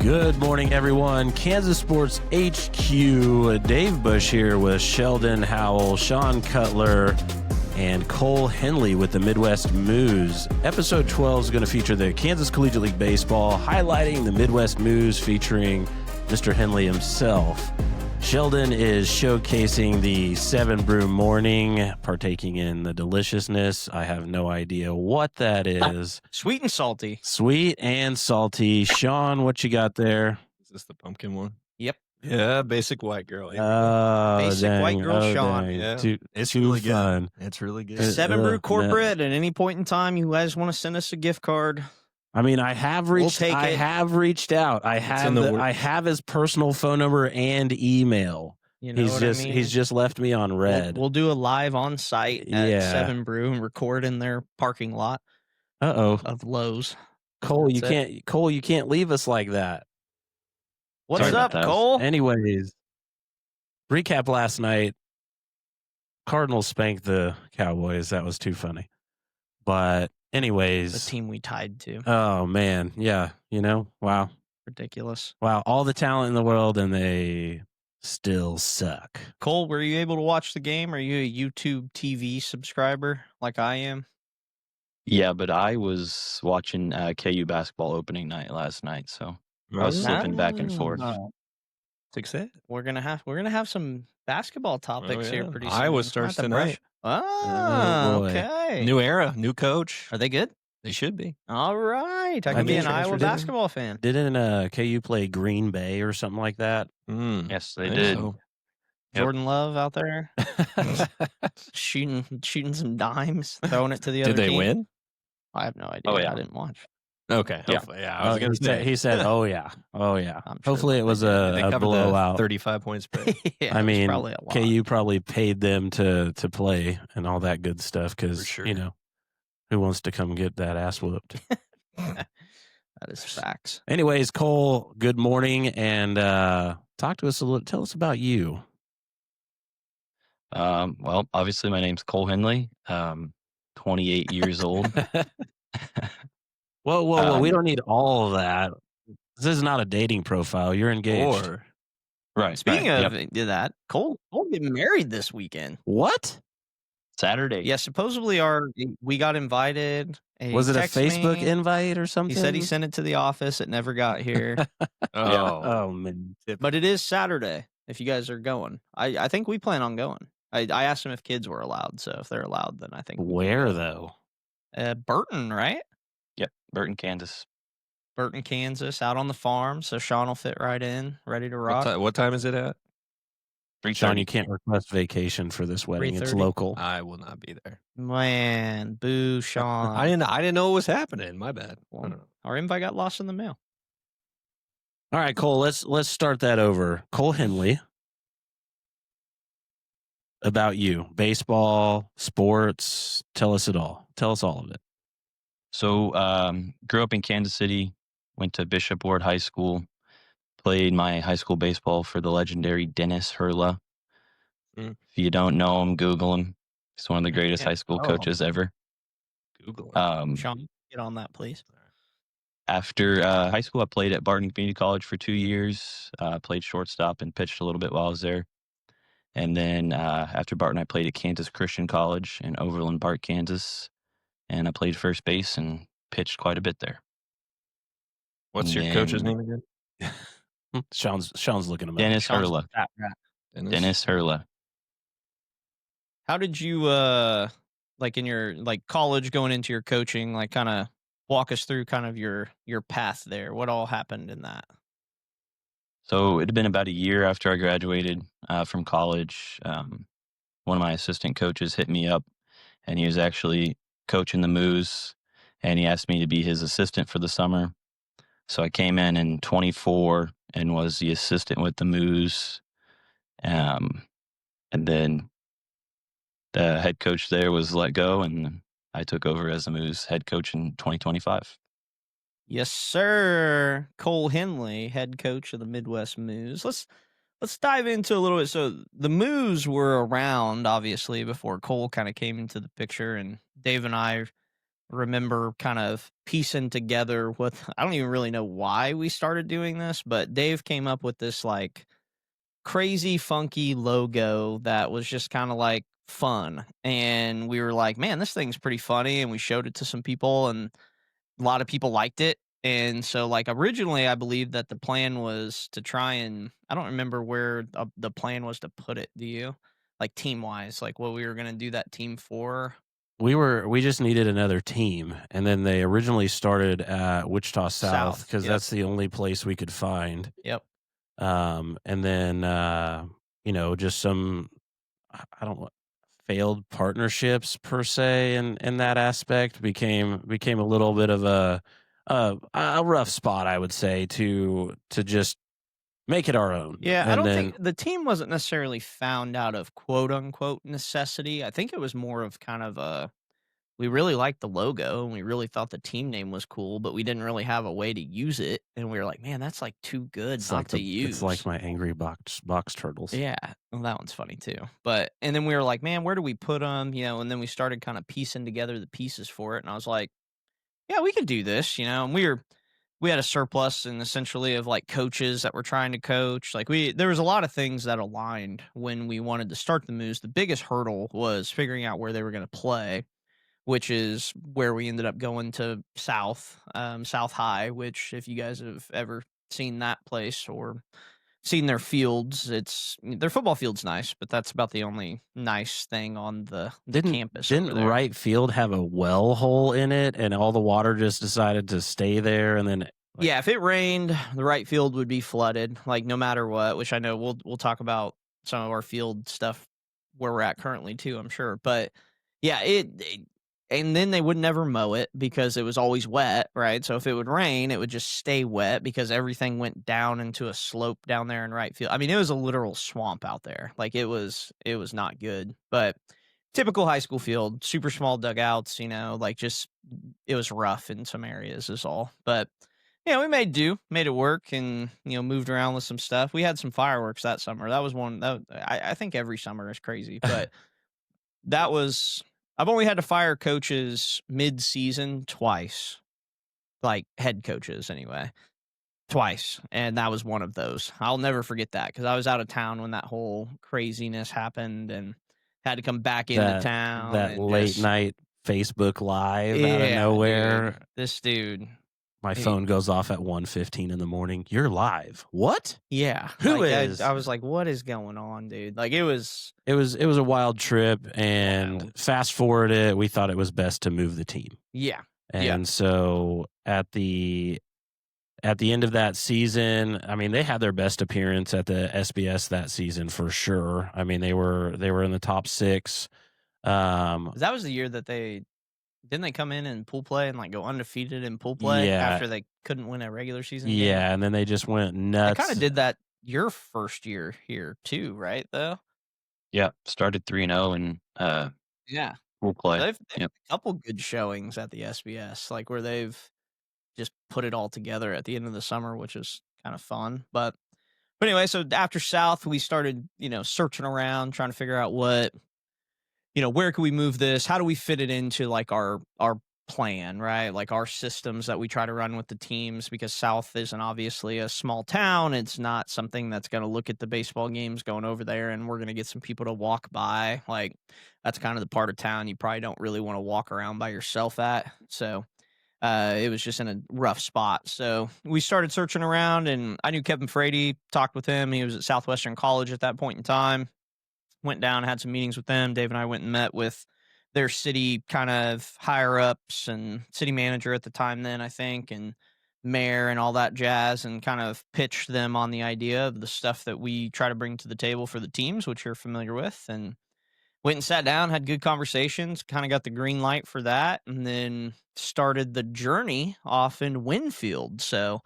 Good morning, everyone. Kansas Sports HQ. Dave Bush here with Sheldon Howell, Sean Cutler, and Cole Henley with the Midwest Moos. Episode 12 is going to feature the Kansas Collegiate League Baseball, highlighting the Midwest Moos featuring Mr. Henley himself. Sheldon is showcasing the 7 brew morning, partaking in the deliciousness. I have no idea what that is. Sweet and salty. Sweet and salty. Sean, what you got there? Is this the pumpkin one? Yep. Yeah, basic white girl. Basic white girl Sean. Dang. Yeah. It's really fun. good. It's really good. 7 brew corporate. At any point in time, you guys want to send us a gift card? I mean, I have reached. We'll take I it. have reached out. I have his personal phone number and email. You know He's just left me on red. We'll do a live on site at Yeah. 7 brew and record in their parking lot of Lowe's. Cole, you That's can't. Cole, you can't leave us like that. What's Sorry up, about that. Cole? Anyways, recap last night. Cardinals spanked the Cowboys. That was too funny. But anyways, The team we tied to. oh man, yeah, wow. Ridiculous. Wow, all the talent in the world, and they still suck. Cole, were you able to watch the game? Are you a YouTube TV subscriber like I am? Yeah, but I was watching KU basketball opening night last night, so I was slipping back and forth. Success. We're gonna have some basketball topics here yeah. pretty soon. Iowa Not starts to tonight. brush- Oh, boy. Okay. New era, new coach. Are they good? They should be. All right. I I can be mean, an Iowa transfer, didn't basketball fan. Didn't KU play Green Bay or something like that? Yes, they I think did. so. Yep. Jordan Love out there shooting some dimes, throwing it to the other Did they team. win? I have no idea. Oh, yeah. I didn't watch. Okay. Yeah. Hopefully, yeah. I was going to say. He said, "Oh yeah, oh yeah." I'm sure Hopefully, it was they a covered the blowout. 35 point spread. Yeah, I it was mean, probably a lot. KU probably paid them to play and all that good stuff because For sure. who wants to come get that ass whooped? That is facts. Anyways, Cole, good morning, and talk to us a little. Tell us about you. Well, obviously, my name's Cole Henley. 28 years old. Whoa! We don't need all of that. This is not a dating profile. You're engaged. Or Right. Speaking right, of yep. that, Cole getting married this weekend. What? Saturday. Yeah, supposedly we got invited. He Was it a texted Facebook me. invite or something? He said he sent it to the office. It never got here. Oh man. But it is Saturday if you guys are going. I think we plan on going. I asked him if kids were allowed. So if they're allowed, then I think. we can Where go. though? Burton, right? Yep. Burton, Kansas. Burton, Kansas, out on the farm. So Sean will fit right in, ready to rock. what time is it at? 3:30. Sean, you can't request vacation for this wedding. It's 3:30. local. I will not be there. Man, boo, Sean. I didn't know what was happening. My bad. I Well, don't know. our invite got lost in the mail. All right, Cole. Let's start that over. Cole Henley. About you, baseball, sports. Tell us it all. Tell us all of it. So, grew up in Kansas City, went to Bishop Ward High School, played my high school baseball for the legendary Dennis Hurla. Mm. If you don't know him, Google him. He's one of the greatest Yeah. high school Oh. coaches ever. Google it. Sean, get on that, please. After high school, I played at Barton Community College for 2 years, played shortstop and pitched a little bit while I was there. And then after Barton, I played at Kansas Christian College in Overland Park, Kansas. And I played first base and pitched quite a bit there. What's your and coach's then- name again? Sean's looking him up. Dennis Sean's Hurla. fat rat. Dennis Hurla. How did you like in your college going into your coaching, like kind of walk us through kind of your path there? What all happened in that? So it had been about a year after I graduated from college. One of my assistant coaches hit me up, and he was actually coaching the Moos, and he asked me to be his assistant for the summer. So I came in 24 and was the assistant with the Moos. And then the head coach there was let go, and I took over as the Moos head coach in 2025. Yes, sir. Cole Henley, head coach of the Midwest Moos. Let's dive into a little bit. So the Moos were around, obviously, before Cole kind of came into the picture, and Dave and I remember kind of piecing together what I don't even really know why we started doing this, but Dave came up with this like crazy funky logo that was just kind of like fun. And we were like, man, this thing's pretty funny. And we showed it to some people and a lot of people liked it. And so like originally I believe that the plan was to try and I don't remember where the plan was to put it. Do you? Like team wise, like what we were going to do that team for? We just needed another team, and then they originally started at Wichita South South, because yep. that's the only place we could find. Yep. And then just some I don't know, failed partnerships per se, in that aspect became a little bit of a rough spot, I would say, to just make it our own. Yeah, I And don't then think the team wasn't necessarily found out of quote unquote necessity. I think it was more of kind of a we really liked the logo and we really thought the team name was cool, but we didn't really have a way to use it. And we were like, man, that's like too good it's not like to use. it's like my angry box turtles. Yeah, well, that one's funny too. But and then we were like, man, where do we put them? And then we started kind of piecing together the pieces for it. And I was like, yeah, we could do this. And we had a surplus and essentially of like coaches that were trying to coach. Like there was a lot of things that aligned when we wanted to start the Moos. The biggest hurdle was figuring out where they were going to play, which is where we ended up going to South High, which if you guys have ever seen that place or seen their fields, their football field's nice, but that's about the only nice thing on the campus. Didn't right field have a well hole in it, and all the water just decided to stay there, and then yeah, if it rained, the right field would be flooded, like no matter what. Which I know we'll talk about some of our field stuff where we're at currently too, I'm sure. But yeah, and then they would never mow it because it was always wet, right? So if it would rain, it would just stay wet because everything went down into a slope down there in right field. I mean, it was a literal swamp out there. Like it was not good. But typical high school field, super small dugouts, like just it was rough in some areas is all. But we made it work and moved around with some stuff. We had some fireworks that summer. That was one that I think every summer is crazy, but that was I've only had to fire coaches mid-season twice, like head coaches anyway, twice, and that was one of those. I'll never forget that because I was out of town when that whole craziness happened and had to come back into town. That late night Facebook Live out of nowhere. Dude, this dude. My phone goes off at 1:15 in the morning. You're live. What? Yeah. Who is? I was like, what is going on, dude? Like it was a wild trip, and fast forward it, we thought it was best to move the team. Yeah. And so at the end of that season, I mean, they had their best appearance at the SBS that season for sure. I mean, they were in the top 6. That was the year that didn't they come in pool play and like go undefeated in pool play after they couldn't win a regular season game? Yeah, and then they just went nuts. They kind of did that your first year here too, right? Though. Yeah, started 3-0 and pool play. They've had a couple good showings at the SBS, like where they've just put it all together at the end of the summer, which is kind of fun. But anyway, so after South, we started searching around, trying to figure out what. Where can we move this? How do we fit it into like our plan, right? Like our systems that we try to run with the teams, because South isn't obviously a small town. It's not something that's going to look at the baseball games going over there and we're going to get some people to walk by. Like that's kind of the part of town you probably don't really want to walk around by yourself at. So it was just in a rough spot. So we started searching around and I knew Kevin Frady, talked with him. He was at Southwestern College at that point in time. Went down, had some meetings with them. Dave and I went and met with their city kind of higher ups and city manager at the time then, I think, and mayor and all that jazz, and kind of pitched them on the idea of the stuff that we try to bring to the table for the teams, which you're familiar with, and went and sat down, had good conversations, kind of got the green light for that, and then started the journey off in Winfield. So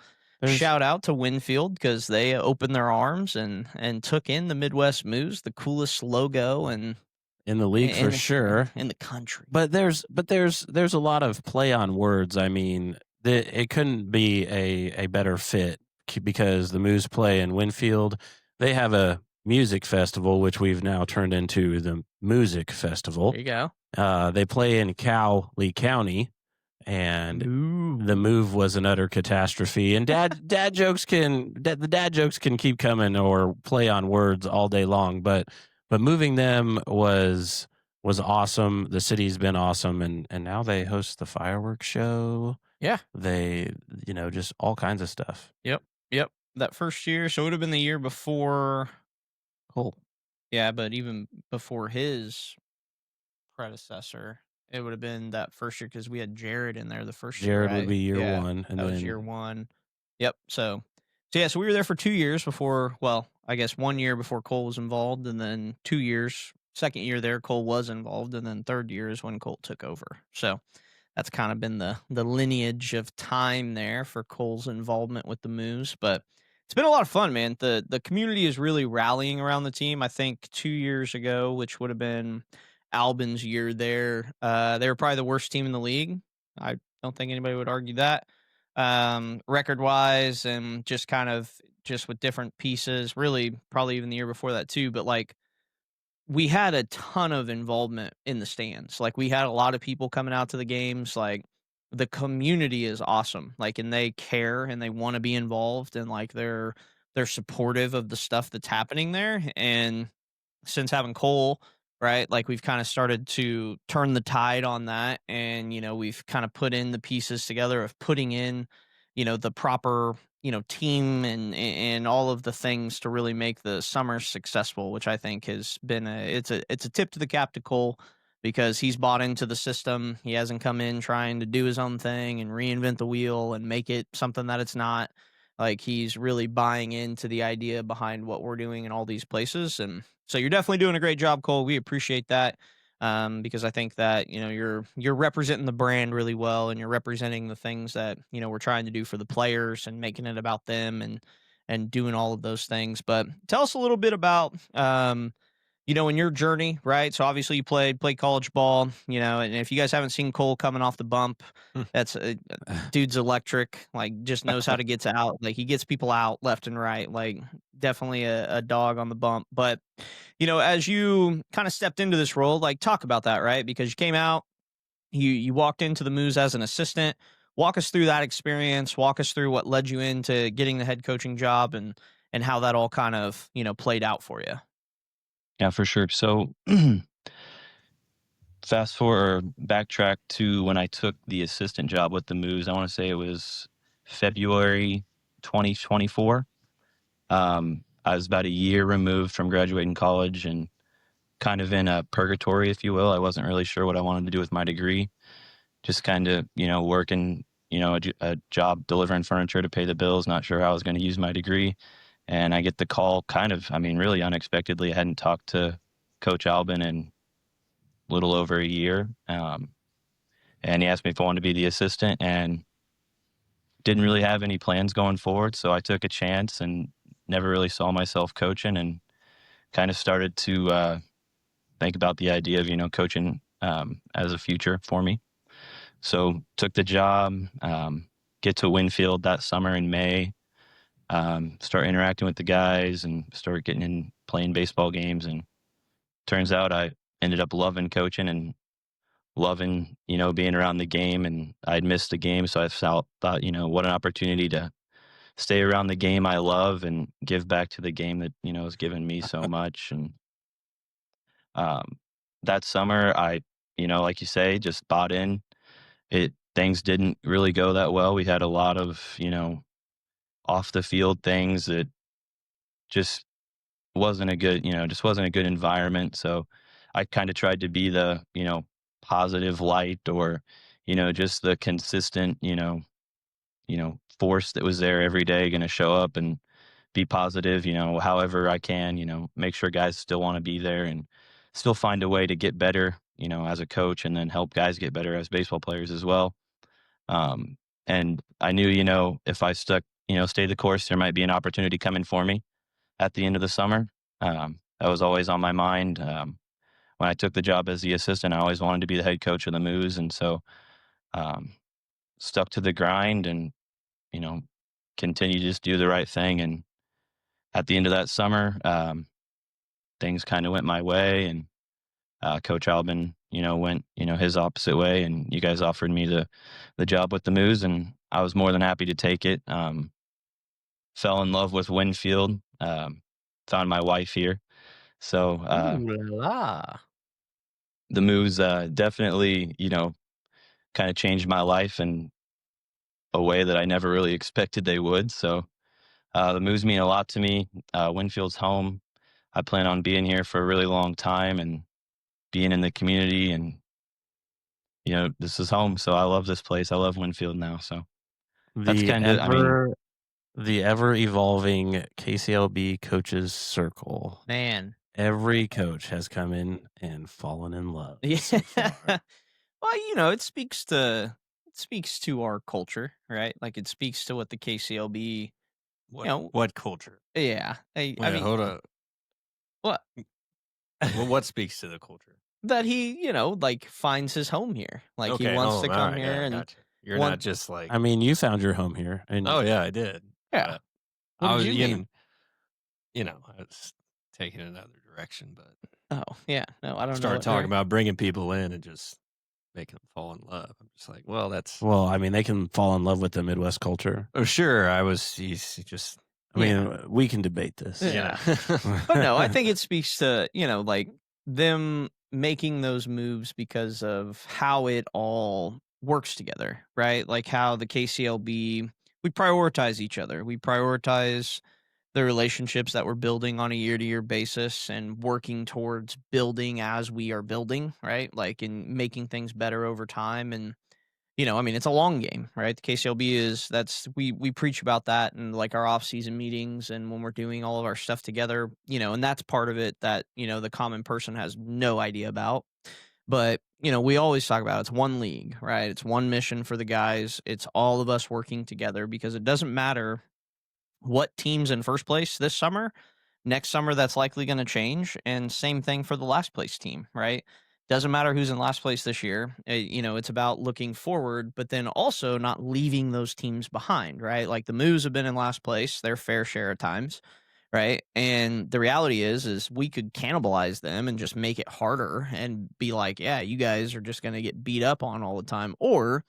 shout out to Winfield because they opened their arms and took in the Midwest Moos, the coolest logo and in the league for sure, in the country. But there's a lot of play on words. I mean, it couldn't be a better fit because the Moos play in Winfield. They have a music festival, which we've now turned into the Music Festival. There you go. They play in Cowley County, and Ooh. the move was an utter catastrophe. And dad jokes can keep coming or play on words all day long, but moving them was awesome. The city's been awesome, and now they host the fireworks show. Yeah. They, just all kinds of stuff. Yep. That first year, so it would have been the year before Cole. Yeah, but even before his predecessor, it would have been that first year because we had Jared in there the first year, Jared would right? be year Yeah, one, and that was then year one. Yep. So we were there for 2 years before. Well, I guess 1 year before Cole was involved, and then 2 years. Second year there, Cole was involved, and then third year is when Cole took over. So that's kind of been the lineage of time there for Cole's involvement with the Moos. But it's been a lot of fun, man. The community is really rallying around the team. I think 2 years ago, which would have been Albin's year there, they were probably the worst team in the league. I don't think anybody would argue that. Record wise and just with different pieces, really probably even the year before that too. But like we had a ton of involvement in the stands. Like we had a lot of people coming out to the games. Like the community is awesome. Like and they care and they want to be involved and like they're supportive of the stuff that's happening there. And since having Cole, right? Like we've kind of started to turn the tide on that. And, we've kind of put in the pieces together of putting in, the proper, team and all of the things to really make the summer successful, which I think has been it's a tip to the cap to Cole because he's bought into the system. He hasn't come in trying to do his own thing and reinvent the wheel and make it something that it's not. Like he's really buying into the idea behind what we're doing in all these places. And so you're definitely doing a great job, Cole. We appreciate that because I think that you're representing the brand really well, and you're representing the things that we're trying to do for the players and making it about them and doing all of those things. But tell us a little bit about in your journey, right? So obviously you played college ball, and if you guys haven't seen Cole coming off the bump, that's dude's electric, like just knows how to get out. Like he gets people out left and right, like definitely a dog on the bump. But, as you kind of stepped into this role, like talk about that, right? Because you came out, you walked into the Moos as an assistant. Walk us through that experience. Walk us through what led you into getting the head coaching job and how that all kind of, played out for you. Yeah, for sure. So fast forward, backtrack to when I took the assistant job with the Moos. I want to say it was February 2024. I was about a year removed from graduating college and kind of in a purgatory, if you will. I wasn't really sure what I wanted to do with my degree. Just kind of, working, a job delivering furniture to pay the bills, not sure how I was going to use my degree. And I get the call really unexpectedly. I hadn't talked to Coach Albin in a little over a year. And he asked me if I wanted to be the assistant and didn't really have any plans going forward. So I took a chance and never really saw myself coaching and kind of started to think about the idea of, coaching as a future for me. So took the job, get to Winfield that summer in May, start interacting with the guys and start getting in playing baseball games. And turns out I ended up loving coaching and loving, being around the game. And I'd missed the game. So I thought, what an opportunity to stay around the game I love and give back to the game that, has given me so much. And that summer I, like you say, just bought in. Things didn't really go that well. We had a lot of, off the field things that just wasn't a good, environment. So I kind of tried to be the, positive light or, just the consistent, force that was there every day, going to show up and be positive, however I can, make sure guys still want to be there and still find a way to get better, as a coach and then help guys get better as baseball players as well. And I knew, if I stayed the course, there might be an opportunity coming for me at the end of the summer. That was always on my mind. When I took the job as the assistant, I always wanted to be the head coach of the Moos. And so, stuck to the grind and, continue to just do the right thing. And at the end of that summer, things kind of went my way and, Coach Albin, went, his opposite way, and you guys offered me the job with the Moos, and I was more than happy to take it. Fell in love with Winfield, found my wife here. So Ooh la la. the Moos definitely, kind of changed my life in a way that I never really expected they would. So the Moos mean a lot to me. Winfield's home. I plan on being here for a really long time and being in the community, and this is home. So I love this place. I love Winfield now. So that's The kind of, the ever evolving KCLB coaches circle. Man. Every coach has come in and fallen in love. Yeah. So far. Well, it speaks to our culture, right? Like it speaks to what the KCLB, What culture? yeah. I Wait, mean, hold up. what? Well, what speaks to the culture? That he, like finds his home here. Like he wants to come here and gotcha. You're want- not just like, I mean, you found your home here. And oh yeah, I did. Yeah. But What I did was, you mean? I was taking another direction, but Oh, yeah. No, I don't know. started talking about bringing people in and just making them fall in love. I'm just like, well, that's. well, I mean, they can fall in love with the Midwest culture. Oh, sure. He's just. I mean, we can debate this. Yeah. But no, I think it speaks to, like them making those moves because of how it all works together, right? Like how the KCLB, we prioritize each other. We prioritize the relationships that we're building on a year-to-year basis and working towards building as we are building, right? Like in making things better over time. And I mean, it's a long game, right? The KCLB we preach about that in like our off-season meetings and when we're doing all of our stuff together, and that's part of it that, the common person has no idea about. But, we always talk about it's one league, right? It's one mission for the guys. It's all of us working together because it doesn't matter what team's in first place this summer. Next summer, that's likely going to change. And same thing for the last place team, right? Doesn't matter who's in last place this year. It's about looking forward, but then also not leaving those teams behind, right? Like the Moos have been in last place their fair share of times, right? And the reality is we could cannibalize them and just make it harder and be like, yeah, you guys are just going to get beat up on all the time. Or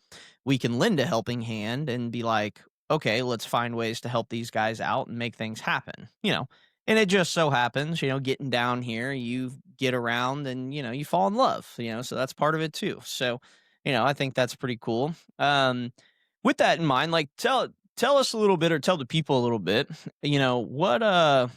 we can lend a helping hand and be like, okay, let's find ways to help these guys out and make things happen, And it just so happens, getting down here, you get around and, you fall in love, so that's part of it too. So, I think that's pretty cool. With that in mind, like tell us a little bit, or tell the people a little bit,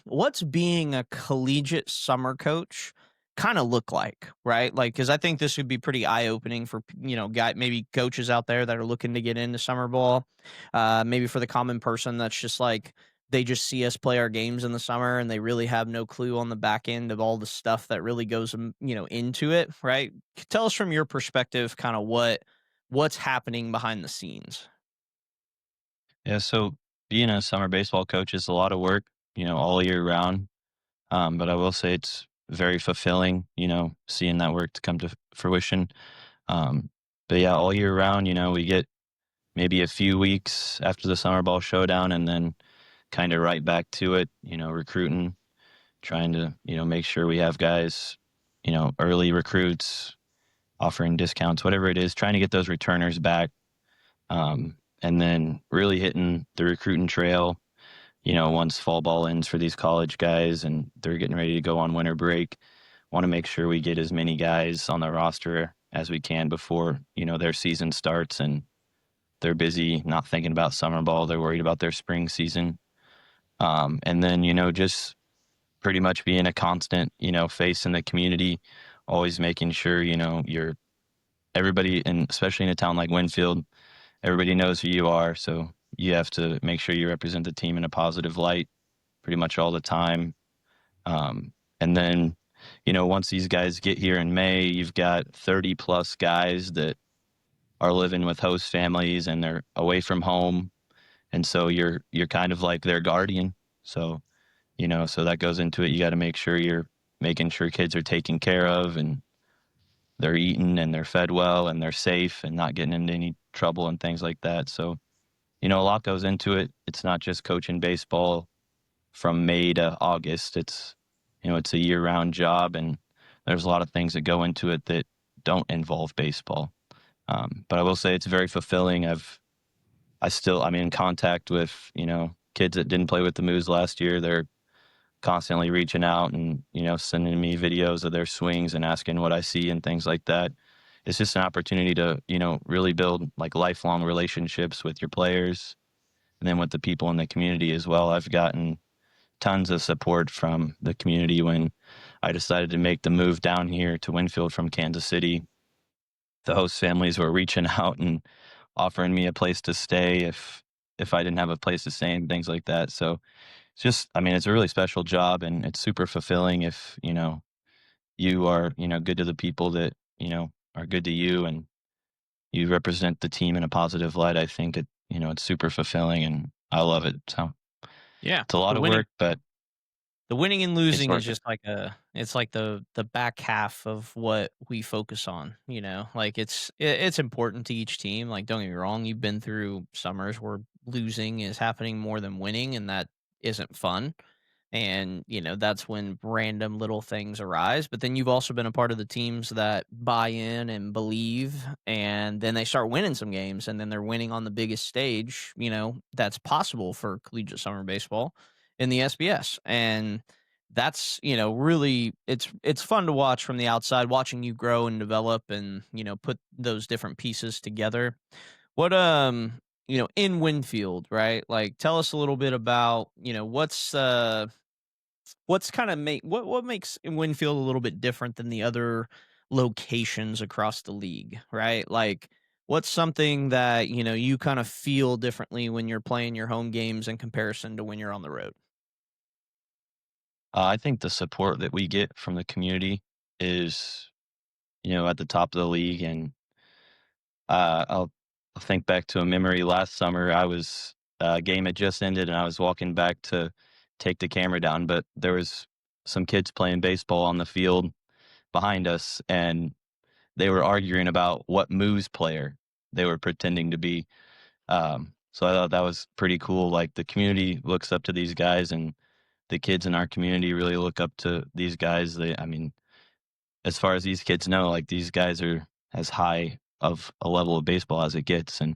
what's being a collegiate summer coach kind of look like, right? Like, cause I think this would be pretty eye opening for, maybe coaches out there that are looking to get into summer ball. Maybe for the common person that's just like, they just see us play our games in the summer and they really have no clue on the back end of all the stuff that really goes, into it, right? Tell us from your perspective, kind of what's happening behind the scenes. Yeah, so being a summer baseball coach is a lot of work, all year round. But I will say it's very fulfilling, seeing that work to come to fruition. But yeah, all year round, we get maybe a few weeks after the summer ball showdown and then kind of right back to it, recruiting, trying to, make sure we have guys, early recruits, offering discounts, whatever it is, trying to get those returners back. And then really hitting the recruiting trail, once fall ball ends for these college guys and they're getting ready to go on winter break. Want to make sure we get as many guys on the roster as we can before, their season starts and they're busy not thinking about summer ball. They're worried about their spring season. And then, just pretty much being a constant, face in the community, always making sure, you're everybody, and especially in a town like Winfield, everybody knows who you are. So you have to make sure you represent the team in a positive light pretty much all the time. And then, once these guys get here in May, you've got 30 plus guys that are living with host families and they're away from home. And so you're kind of like their guardian. So, so that goes into it. You got to make sure you're making sure kids are taken care of and they're eating and they're fed well and they're safe and not getting into any trouble and things like that. So, a lot goes into it. It's not just coaching baseball from May to August. It's, it's a year-round job, and there's a lot of things that go into it that don't involve baseball. But I will say it's very fulfilling. I'm in contact with, kids that didn't play with the Moos last year. They're constantly reaching out and, sending me videos of their swings and asking what I see and things like that. It's just an opportunity to, really build like lifelong relationships with your players and then with the people in the community as well. I've gotten tons of support from the community when I decided to make the move down here to Winfield from Kansas City. The host families were reaching out and offering me a place to stay if I didn't have a place to stay and things like that. So it's a really special job and it's super fulfilling if, you are, good to the people that, are good to you and you represent the team in a positive light. I think it's super fulfilling and I love it. So Yeah, it's a lot the of winning work, but the winning and it's losing is worth it. just like it's like the back half of what we focus on, Like it's important to each team. Like don't get me wrong, you've been through summers where losing is happening more than winning and that isn't fun. And, that's when random little things arise. But then you've also been a part of the teams that buy in and believe, and then they start winning some games, and then they're winning on the biggest stage, that's possible for collegiate summer baseball in the SBS. And that's, really it's fun to watch from the outside, watching you grow and develop and, put those different pieces together. What in Winfield, right? Like tell us a little bit about, what's kind of what makes Winfield a little bit different than the other locations across the league, right? Like what's something that, you kind of feel differently when you're playing your home games in comparison to when you're on the road? I think the support that we get from the community is, at the top of the league. And I'll think back to a memory last summer. Game had just ended and I was walking back to take the camera down, but there was some kids playing baseball on the field behind us and they were arguing about what Moos player they were pretending to be. So I thought that was pretty cool. Like the community looks up to these guys and the kids in our community really look up to these guys. As far as these kids know, like these guys are as high of a level of baseball as it gets, and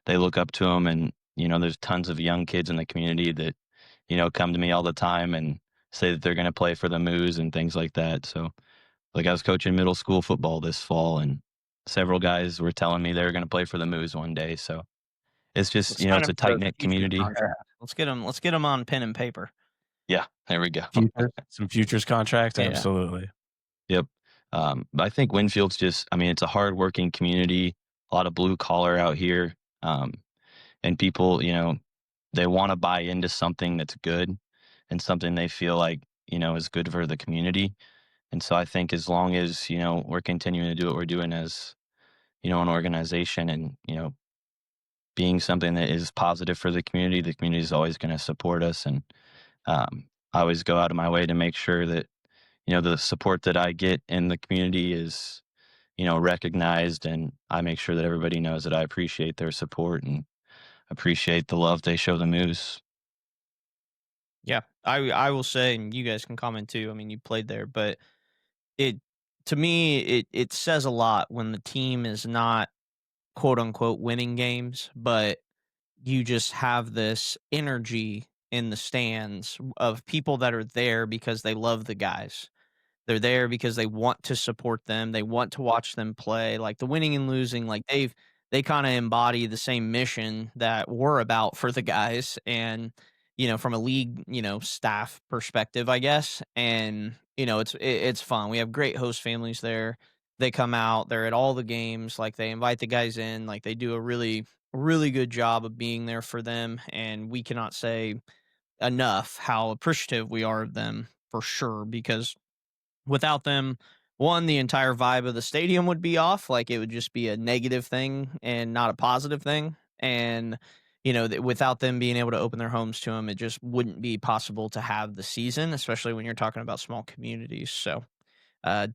they look up to them. And there's tons of young kids in the community that come to me all the time and say that they're going to play for the Moos and things like that. So, like I was coaching middle school football this fall, and several guys were telling me they were going to play for the Moos one day. So it's just Let's sign it's him a for tight a knit futures community. contract. Let's get him on pen and paper. Yeah, there we go. Some futures contracts, Yeah. absolutely. Yep. But I think Winfield's it's a hardworking community, a lot of blue collar out here. And people, they want to buy into something that's good and something they feel like, is good for the community. And so I think as long as, we're continuing to do what we're doing as, an organization and, being something that is positive for the community is always going to support us. And I always go out of my way to make sure that, the support that I get in the community is, recognized. And I make sure that everybody knows that I appreciate their support and appreciate the love they show the Moose. Yeah. I will say, and you guys can comment too. I mean, you played there, but it to me it says a lot when the team is not quote unquote winning games, but you just have this energy in the stands of people that are there because they love the guys. They're there because they want to support them. They want to watch them play. Like the winning and losing, like they kind of embody the same mission that we're about for the guys. And from a league, staff perspective, I guess. And it's fun. We have great host families there. They come out. They're at all the games. Like they invite the guys in. Like they do a really good job of being there for them. And we cannot say enough how appreciative we are of them for sure because without them, one, the entire vibe of the stadium would be off. Like it would just be a negative thing and not a positive thing. And, without them being able to open their homes to them, it just wouldn't be possible to have the season, especially when you're talking about small communities. So,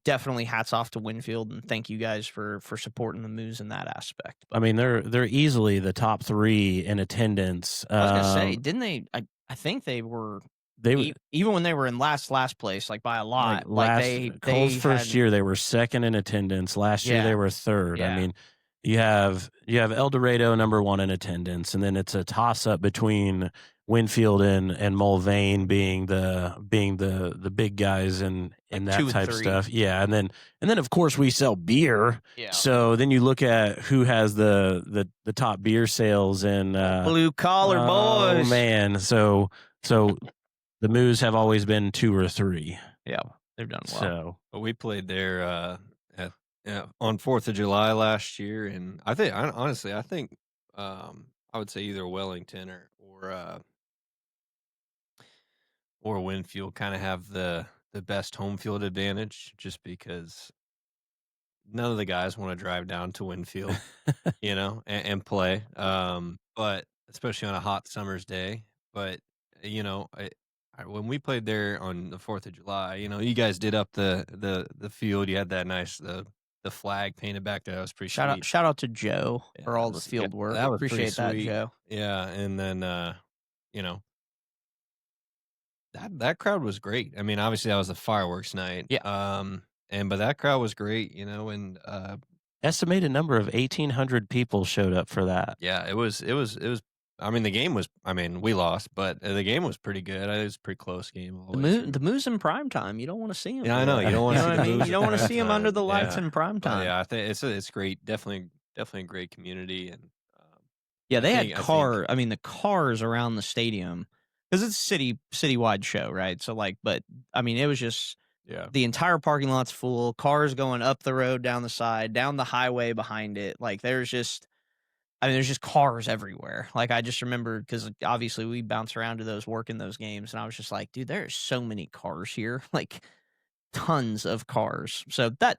definitely hats off to Winfield and thank you guys for supporting the Moos in that aspect. I mean, they're easily the top 3 in attendance. I was gonna say, didn't they? I think they were they even when they were in last place, like by a lot, Cole's they first had, year they were second in attendance. Last year they Yeah. were third. I Yeah. mean, you have El Dorado number 1 in attendance, and then it's a toss up between Winfield and Mulvane being the big guys in Like that 2 and type of 3. stuff. Yeah, and then of course we sell beer. Yeah. So then you look at who has the top beer sales in Blue collar oh boys. man. So the Moos have always been 2 or 3. Yeah, they've done well. So But we played there on 4th of July last year, and honestly, I think I would say either Wellington or Winfield kind of have the best home field advantage, just because none of the guys want to drive down to Winfield, and play. But especially on a hot summer's day. But when we played there on the 4th of July, you guys did up the field. You had that nice the flag painted back there. That was pretty sweet. Shout out to Joe for Yeah, all the field work. that was pretty Appreciate that, sweet. Joe. Yeah, and then that crowd was great. I mean, obviously that was the fireworks night. Yeah. But that crowd was great, and estimated number of 1,800 people showed up for that. yeah, it was. I mean, the game was. I mean, we lost, but the game was pretty good. It was a pretty close game. The Moos in prime time. You don't want to see them. Yeah, I know. You don't want to see what I the mean? Moos You don't in want to prime see them under the time. lights Yeah. in prime But time. yeah, I think it's great. Definitely a great community, and Yeah, they I had I mean, the cars around the stadium, because it's a citywide show, right? So but I mean, it was just yeah. the entire parking lot's full. Cars going up the road, down the side, down the highway behind it. There's just cars everywhere. I just remember, because obviously we bounce around to those, working those games, and I was just like, dude, there's so many cars here, tons of cars. So that,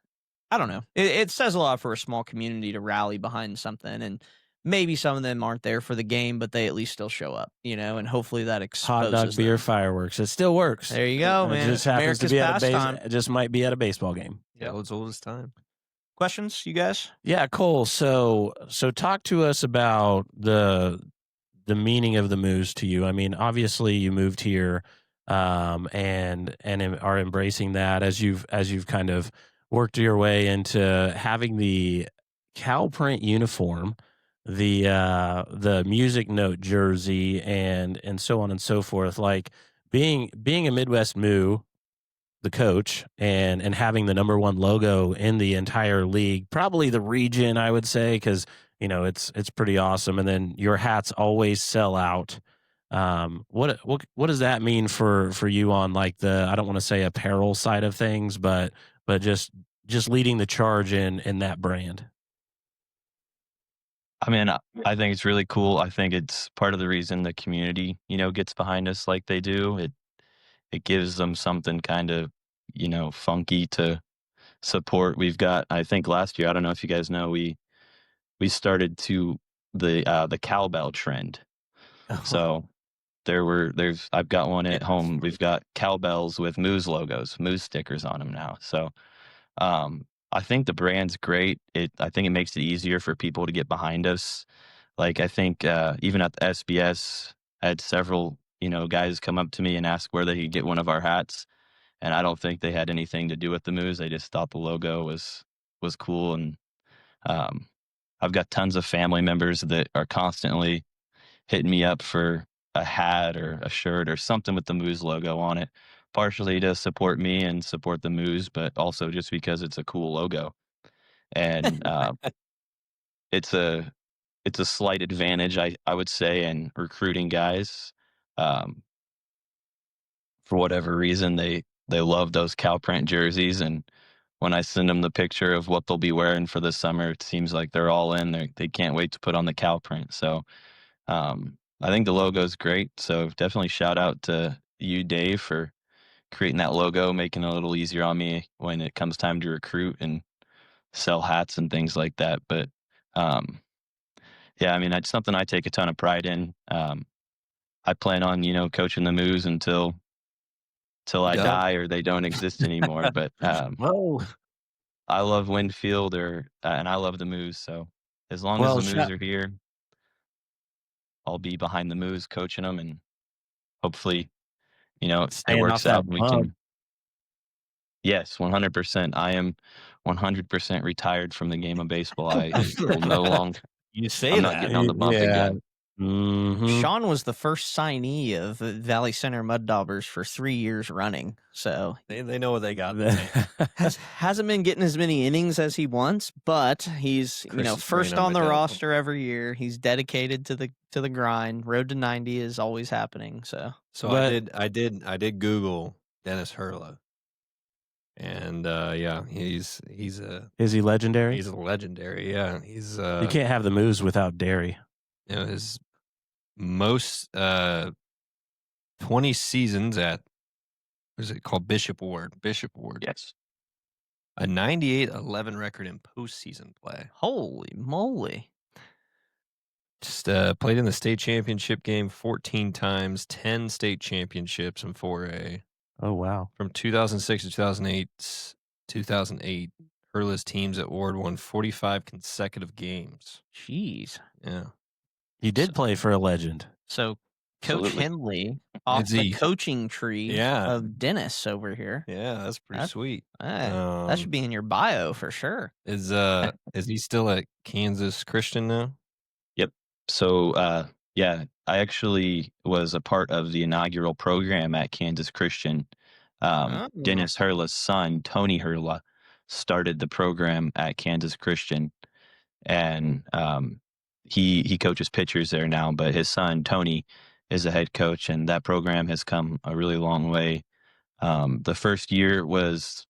I don't know, it says a lot for a small community to rally behind something, and maybe some of them aren't there for the game, but they at least still show up, and hopefully that exposes Hot dog, beer, them. fireworks. It still works. There you go, It man. just happens to be pastime. it just might be at a baseball game. Yeah, it's old as time. Questions, you guys? Yeah, Cole. So talk to us about the meaning of the Moos to you. I mean, obviously you moved here, and are embracing that as you've kind of worked your way into having the cow print uniform, the music note jersey, and so on and so forth. Being a Midwest Moo, the coach, and having the number 1 logo in the entire league, probably the region, I would say, because it's pretty awesome. And then your hats always sell out. What does that mean for you on I don't want to say apparel side of things, but just leading the charge in that brand? I mean, I think it's really cool. I think it's part of the reason the community, gets behind us like they do. It gives them something kind of, funky to support. We've got, I think last year, I don't know if you guys know, we started the cowbell trend. So I've got one at home. We've got cowbells with Moos logos, Moos stickers on them now. So I think the brand's great. I think it makes it easier for people to get behind us. I think even at the SBS, I had several guys come up to me and ask where they could get one of our hats, and I don't think they had anything to do with the Moos. They just thought the logo was cool, and I've got tons of family members that are constantly hitting me up for a hat or a shirt or something with the Moos logo on it, partially to support me and support the Moos, but also just because it's a cool logo, and it's a slight advantage, I would say, in recruiting guys. For whatever reason, they love those cow print jerseys, and when I send them the picture of what they'll be wearing for the summer, it seems like they're all in. They can't wait to put on the cow print. So I think the logo is great. So definitely shout out to you, Dave, for creating that logo, making it a little easier on me when it comes time to recruit and sell hats and things like that. But yeah, I mean, that's something I take a ton of pride in. I plan on, coaching the Moos until I die or they don't exist anymore. But I love Winfield and I love the Moos. So as long as the Moos are here, I'll be behind the Moos coaching them, and hopefully it Staying works off that out and we bump. can. Yes, 100%. I am 100% retired from the game of baseball. I will no longer. You say I'm not that. getting on the bump again. Mhm. Sean was the first signee of the Valley Center Mud Daubers for 3 years running. So They know what they got. in the tank. hasn't been getting as many innings as he wants, but he's Chris is first bringing on the him down. roster every year. He's dedicated to the grind. Road to 90 is always happening. So So But- I did Google Dennis Hurla, and yeah, he's a Is he legendary? he's a legendary. Yeah, he's You can't have the Moos without dairy. his most 20 seasons at, what is it called, Bishop Ward. Yes. A 98-11 record in postseason play. holy moly! Just played in the state championship game 14 times, 10 state championships in 4A. Oh wow. From 2006 to 2008, Hurla's teams at Ward won 45 consecutive games. Jeez. Yeah. He did play for a legend. So Coach Absolutely. Henley off Is the he? coaching tree Yeah. of Dennis over here. Yeah, that's pretty That's- sweet. That should be in your bio for sure. Is he still at Kansas Christian now? So, yeah, I actually was a part of the inaugural program at Kansas Christian. Oh. Dennis Hurla's son, Tony Hurla, started the program at Kansas Christian, and he coaches pitchers there now. But his son, Tony, is the head coach, and that program has come a really long way. The first year was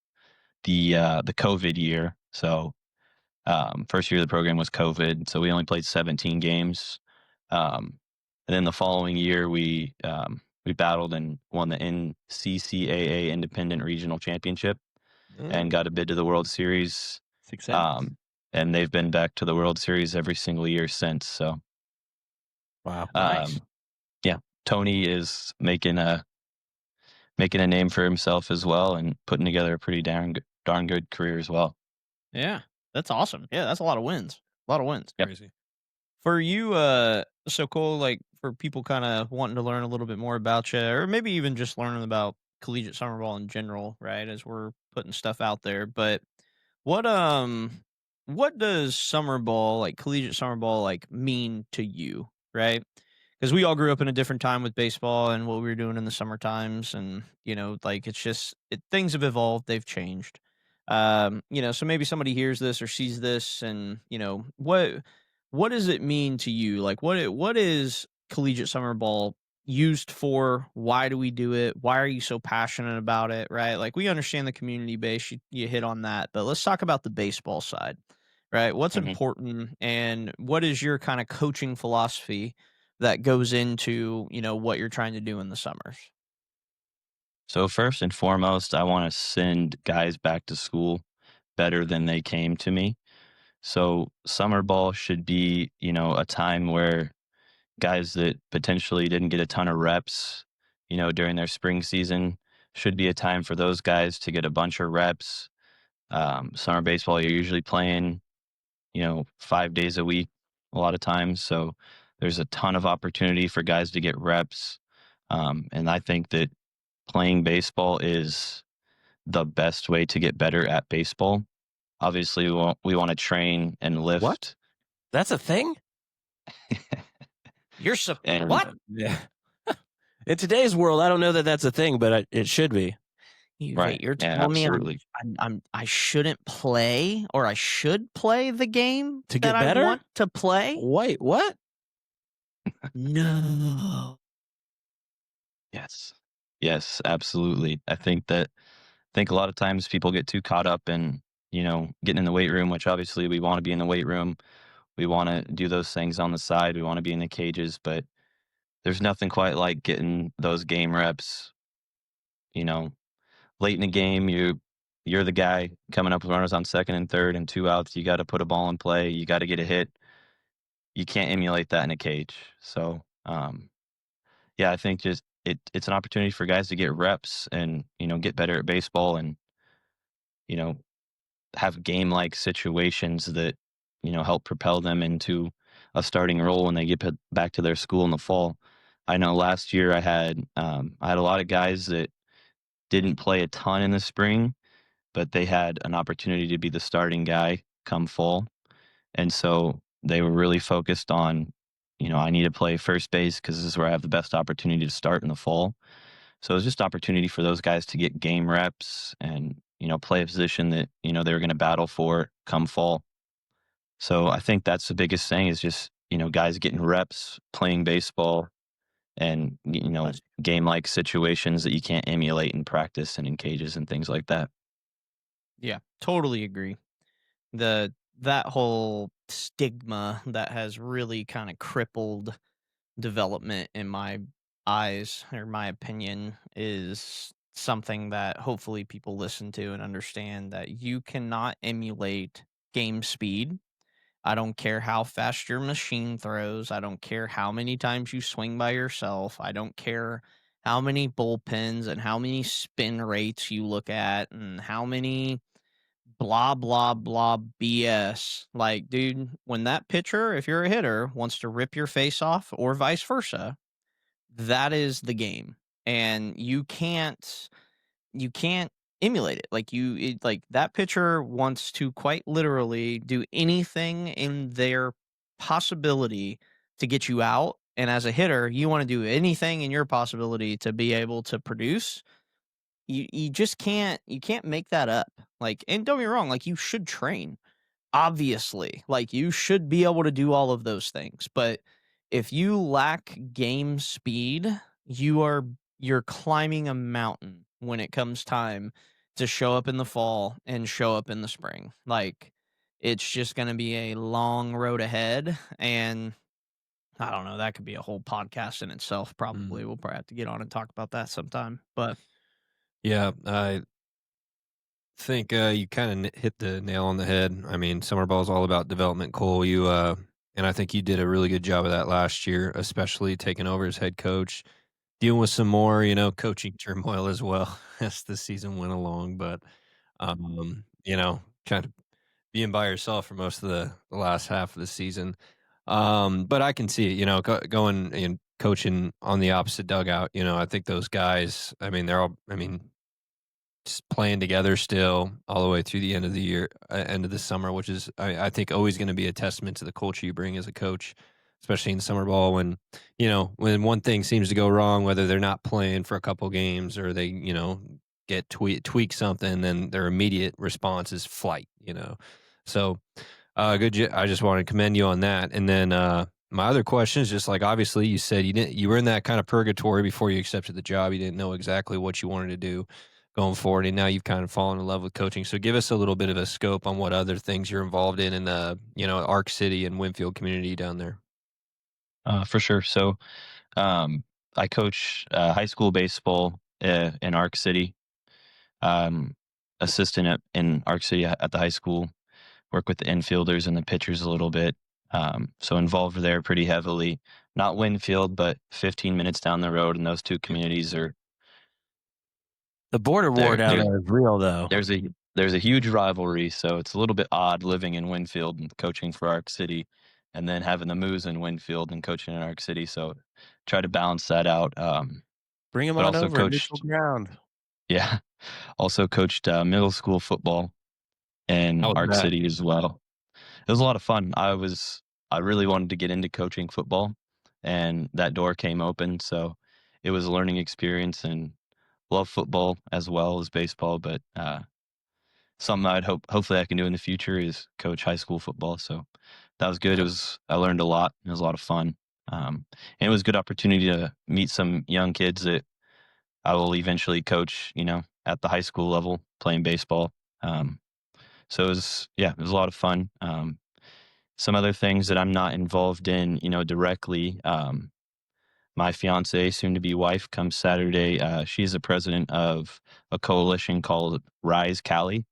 the COVID year, so first year of the program was COVID, so we only played 17 games. And then the following year, we battled and won the NCCAA Independent Regional Championship and got a bid to the World Series. Success. And they've been back to the World Series every single year since. So, Wow. Nice. Yeah, Tony is making a name for himself as well, and putting together a pretty darn good career as well. Yeah, that's awesome. Yeah, that's a lot of wins. A lot of wins. Yep. Crazy. For you, so Cole, like for people kind of wanting to learn a little bit more about you, or maybe even just learning about collegiate summer ball in general, right? As we're putting stuff out there, but what does summer ball, like collegiate summer ball, like mean to you, right? Because we all grew up in a different time with baseball and what we were doing in the summer times, and like it's just things have evolved, they've changed. So maybe somebody hears this or sees this, and what does it mean to you? Like what is collegiate summer ball used for? Why do we do it? Why are you so passionate about it? Right? Like we understand the community base, you hit on that, but let's talk about the baseball side. Right? What's Mhm. important, and what is your kind of coaching philosophy that goes into, what you're trying to do in the summers? So first and foremost, I want to send guys back to school better than they came to me. So summer ball should be, a time where guys that potentially didn't get a ton of reps, during their spring season, should be a time for those guys to get a bunch of reps. Summer baseball, you're usually playing, 5 days a week a lot of times. So there's a ton of opportunity for guys to get reps. And I think that playing baseball is the best way to get better at baseball. Obviously, we want to train and lift. What? That's a thing? You're And- what? Yeah. In today's world, I don't know that that's a thing, but it should be. Right. You're Yeah, telling me absolutely. I shouldn't play, or I should play the game To get that better? I want to play? Wait, what? No. Yes, absolutely. I think a lot of times people get too caught up in, getting in the weight room, which obviously we want to be in the weight room. We want to do those things on the side. We want to be in the cages, but there's nothing quite like getting those game reps. Late in the game, you're the guy coming up with runners on second and third and 2 outs. You got to put a ball in play. You got to get a hit. You can't emulate that in a cage. So, yeah, I think just it's an opportunity for guys to get reps and get better at baseball, and have game like situations that help propel them into a starting role when they get back to their school in the fall. I know last year I had a lot of guys that didn't play a ton in the spring, but they had an opportunity to be the starting guy come fall. And so they were really focused on, I need to play first base because this is where I have the best opportunity to start in the fall. So it was just opportunity for those guys to get game reps and, play a position that, they were going to battle for come fall. So I think that's the biggest thing is just, guys getting reps, playing baseball, and, Bless game like situations that you can't emulate in practice and in cages and things like that. Yeah, totally agree. That whole stigma that has really kind of crippled development in my eyes or my opinion is something that hopefully people listen to and understand that you cannot emulate game speed. I don't care how fast your machine throws. I don't care how many times you swing by yourself. I don't care how many bullpens and how many spin rates you look at and how many blah blah blah BS. Like, dude, when that pitcher, if you're a hitter, wants to rip your face off or vice versa, that is the game. And you can't emulate it. Like that pitcher wants to quite literally do anything in their possibility to get you out. And as a hitter, you want to do anything in your possibility to be able to produce. You just can't make that up. Like, and don't get me wrong, like you should train. Obviously, like you should be able to do all of those things. But if you lack game speed, you're climbing a mountain when it comes time to show up in the fall and show up in the spring. Like it's just going to be a long road ahead. And I don't know, that could be a whole podcast in itself. Probably we'll probably have to get on and talk about that sometime. But Yeah, I think you kind of hit the nail on the head. I mean, summer ball is all about development, Cole. And I think you did a really good job of that last year, especially taking over as head coach, dealing with some more, coaching turmoil as well as the season went along. But, kind of being by yourself for most of the last half of the season. But I can see it, going and coaching on the opposite dugout. I think those guys, I mean, just playing together still all the way through the end of the year, end of the summer, which is, I think, always going to be a testament to the culture you bring as a coach, especially in summer ball when, when one thing seems to go wrong, whether they're not playing for a couple games or they, get tweak something, then their immediate response is flight. So, I just want to commend you on that. And then, my other question is just like, obviously you said you were in that kind of purgatory before you accepted the job. You didn't know exactly what you wanted to do going forward, and now you've kind of fallen in love with coaching. So give us a little bit of a scope on what other things you're involved in the, Arc City and Winfield community down there. For sure. So I coach high school baseball in Arc City. Assistant in Arc City at the high school. Work with the infielders and the pitchers a little bit. So involved there pretty heavily. Not Winfield, but 15 minutes down the road, and those two communities are The border war down there. there is real, though. There's a huge rivalry, so it's a little bit odd living in Winfield and coaching for Arc City, and then having the Moos in Winfield and coaching in Arc City. So try to balance that out. Bring them But on also over. coached, Neutral ground. yeah, also coached middle school football in How was Arc that? City as well. It was a lot of fun. I really wanted to get into coaching football, and that door came open. So it was a learning experience, and love football as well as baseball. But something hopefully I can do in the future is coach high school football. So that was good. Yeah. I learned a lot. It was a lot of fun. And it was a good opportunity to meet some young kids that I will eventually coach, at the high school level playing baseball. So it was a lot of fun. Some other things that I'm not involved in, directly. My fiance, soon to be wife, comes Saturday. She's the president of a coalition called Rise Cali,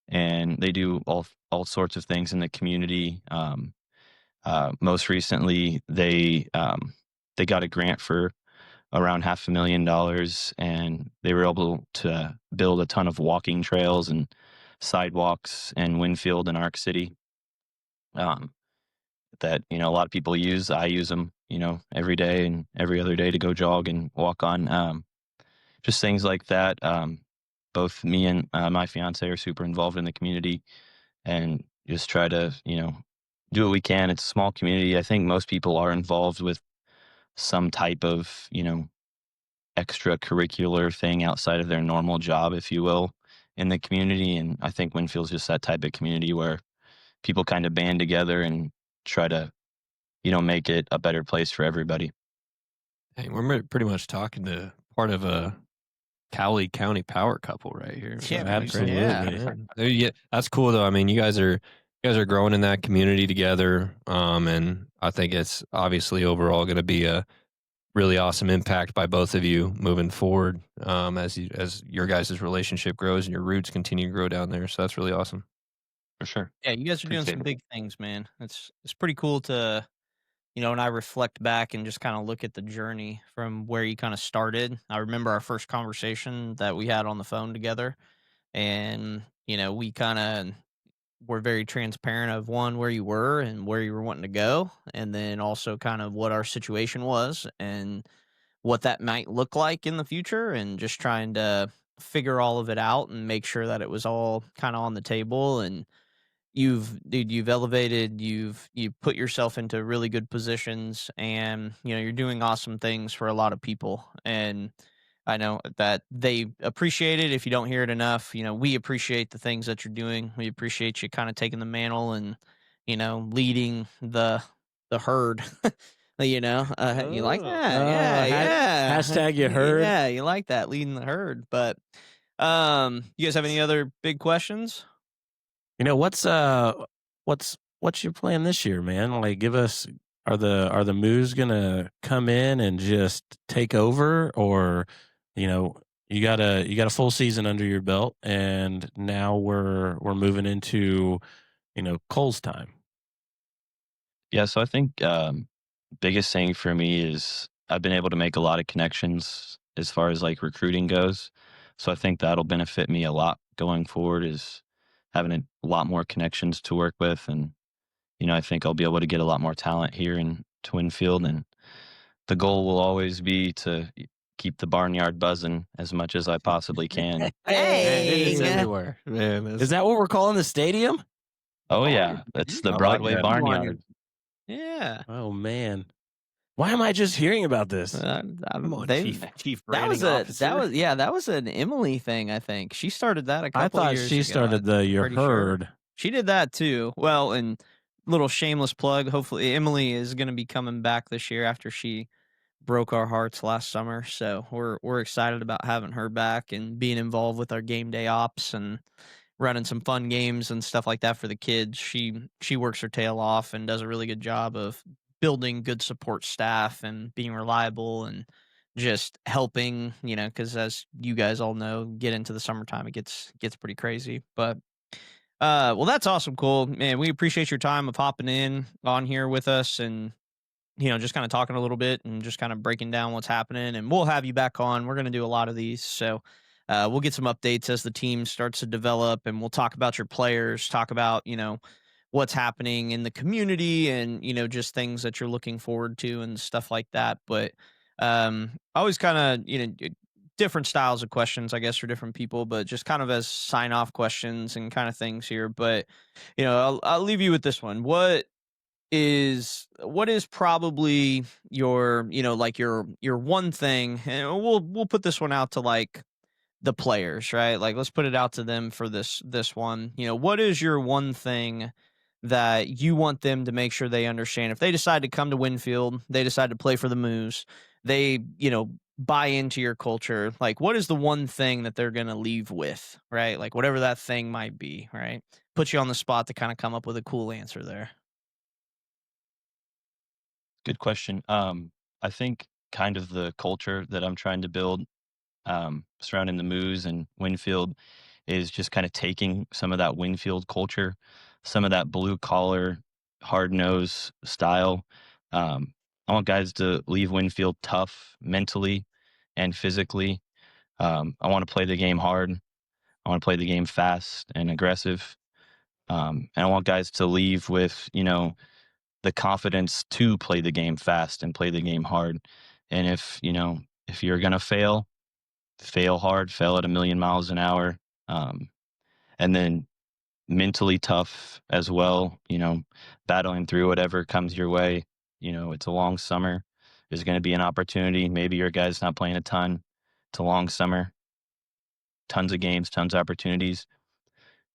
and they do all sorts of things in the community. Most recently, they got a grant for around $500,000, and they were able to build a ton of walking trails and sidewalks in Winfield and Arc City. Um, that, a lot of people use. I use them, every day and every other day to go jog and walk on. Just things like that. Both me and my fiance are super involved in the community and just try to, do what we can. It's a small community. I think most people are involved with some type of, extracurricular thing outside of their normal job, if you will, in the community. And I think Winfield's just that type of community where people kind of band together and try to, make it a better place for everybody. Hey, we're pretty much talking to part of a Cowley County power couple right here. Yeah, absolutely. Yeah, that's cool though. I mean, you guys are growing in that community together, and I think it's obviously overall going to be a really awesome impact by both of you moving forward, as your guys' relationship grows and your roots continue to grow down there. So that's really awesome. For sure. Yeah, you guys are doing Appreciate some it. big things, man. It's pretty cool to, when I reflect back and just kind of look at the journey from where you kind of started. I remember our first conversation that we had on the phone together, and we kind of were very transparent of one, where you were and where you were wanting to go, and then also kind of what our situation was and what that might look like in the future, and just trying to figure all of it out and make sure that it was all kind of on the table. And you've elevated, you've put yourself into really good positions, and you're doing awesome things for a lot of people. And I know that they appreciate it. If you don't hear it enough, we appreciate the things that you're doing. We appreciate you kind of taking the mantle and leading the herd. You like that? Yeah, yeah. Hashtag you heard. Yeah, you like that, leading the herd. But you guys have any other big questions? What's your plan this year, man? Like, give us, are the Moos gonna come in and just take over, or you got a full season under your belt, and now we're moving into Cole's time. Yeah, so I think biggest thing for me is I've been able to make a lot of connections as far as like recruiting goes. So I think that'll benefit me a lot going forward, is having a lot more connections to work with. And, I think I'll be able to get a lot more talent here in Winfield. And the goal will always be to keep the barnyard buzzing as much as I possibly can. Hey, It's everywhere, man. Is that what we're calling the stadium? Oh, yeah. It's the I like Broadway that. Barnyard. Yeah. Oh man, why am I just hearing about this? Come on, They've- chief That was branding officer. that was an Emily thing. I think she started that a I couple thought years she ago. started the your pretty sure. herd. She did that too. Well, and little shameless plug. Hopefully, Emily is going to be coming back this year after she broke our hearts last summer. So we're excited about having her back and being involved with our game day ops and running some fun games and stuff like that for the kids. She works her tail off and does a really good job of building good support staff and being reliable and just helping, because as you guys all know, get into the summertime, it gets pretty crazy. But well, that's awesome, Cole. Man, we appreciate your time of hopping in on here with us and just kind of talking a little bit and just kind of breaking down what's happening. And we'll have you back on. We're going to do a lot of these. So we'll get some updates as the team starts to develop, and we'll talk about your players, talk about, what's happening in the community and, just things that you're looking forward to and stuff like that. But always kind of, different styles of questions, I guess, for different people, but just kind of as sign off questions and kind of things here. But, I'll leave you with this one. What is probably your like your one thing, and we'll put this one out to like the players, right? Like, let's put it out to them for this one. What is your one thing that you want them to make sure they understand if they decide to come to Winfield, they decide to play for the Moos, they buy into your culture? Like, what is the one thing that they're gonna leave with, right? Like, whatever that thing might be, right? Put you on the spot to kind of come up with a cool answer there. Good question. I think kind of the culture that I'm trying to build surrounding the Moos and Winfield is just kind of taking some of that Winfield culture, some of that blue collar, hard nose style. I want guys to leave Winfield tough mentally and physically. I want to play the game hard. I want to play the game fast and aggressive. And I want guys to leave with, the confidence to play the game fast and play the game hard. And if you're going to fail hard, fail at 1,000,000 miles an hour. And then mentally tough as well, battling through whatever comes your way. It's a long summer. There's going to be an opportunity. Maybe your guy's not playing a ton. It's a long summer. Tons of games, tons of opportunities.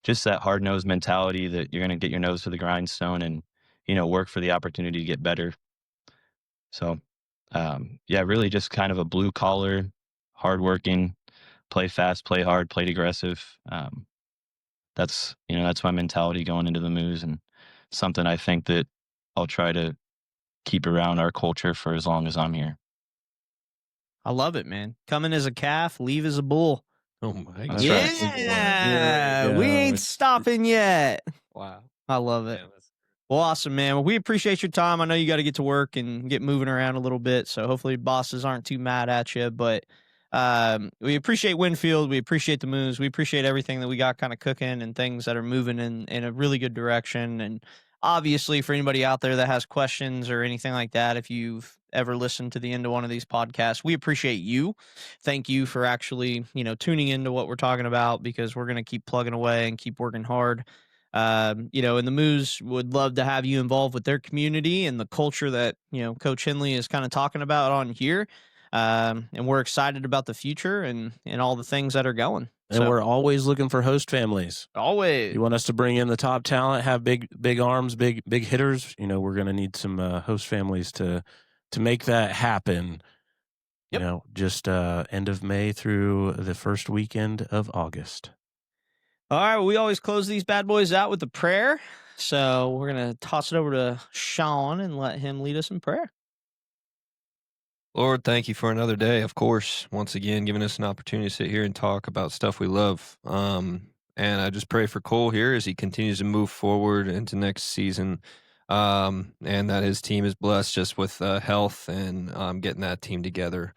Just that hard-nosed mentality that you're going to get your nose to the grindstone and, work for the opportunity to get better. So, really just kind of a blue-collar, hardworking, play fast, play hard, play aggressive. That's my mentality going into the Moos, and something I think that I'll try to keep around our culture for as long as I'm here. I love it, man. Come in as a calf, leave as a bull. Oh my god! That's right. Yeah, we ain't stopping yet. Wow, I love it. Man, Well, awesome, man. Well, we appreciate your time. I know you got to get to work and get moving around a little bit, so hopefully bosses aren't too mad at you. But we appreciate Winfield. We appreciate the Moos. We appreciate everything that we got kind of cooking and things that are moving in a really good direction. And obviously, for anybody out there that has questions or anything like that, if you've ever listened to the end of one of these podcasts, we appreciate you. Thank you for actually, tuning into what we're talking about, because we're going to keep plugging away and keep working hard. And the Moos would love to have you involved with their community and the culture that, Coach Henley is kind of talking about on here. And we're excited about the future and all the things that are going. And we're always looking for host families. Always. You want us to bring in the top talent, have big arms, big hitters. We're going to need some host families to make that happen. Yep. Just end of May through the first weekend of August. All right. Well, we always close these bad boys out with a prayer. So we're going to toss it over to Sean and let him lead us in prayer. Lord, thank you for another day, of course, once again, giving us an opportunity to sit here and talk about stuff we love. And I just pray for Cole here as he continues to move forward into next season, and that his team is blessed just with health and getting that team together.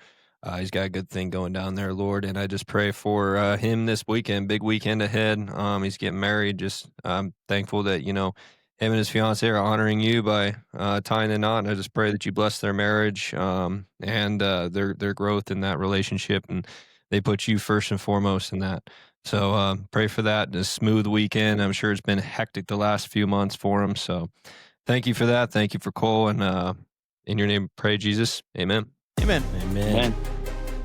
He's got a good thing going down there, Lord, and I just pray for him this weekend, big weekend ahead. He's getting married. Just I'm thankful that, him and his fiance are honoring you by tying the knot, and I just pray that you bless their marriage and their growth in that relationship, and they put you first and foremost in that. So pray for that, a smooth weekend. I'm sure it's been hectic the last few months for him, so thank you for that. Thank you for Cole, and in your name, pray, Jesus. Amen. Amen. Amen.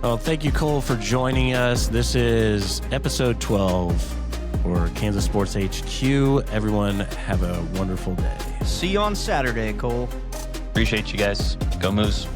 Well, thank you, Cole, for joining us. This is episode 12 for Kansas Sports HQ. Everyone have a wonderful day. See you on Saturday, Cole. Appreciate you guys. Go Moose.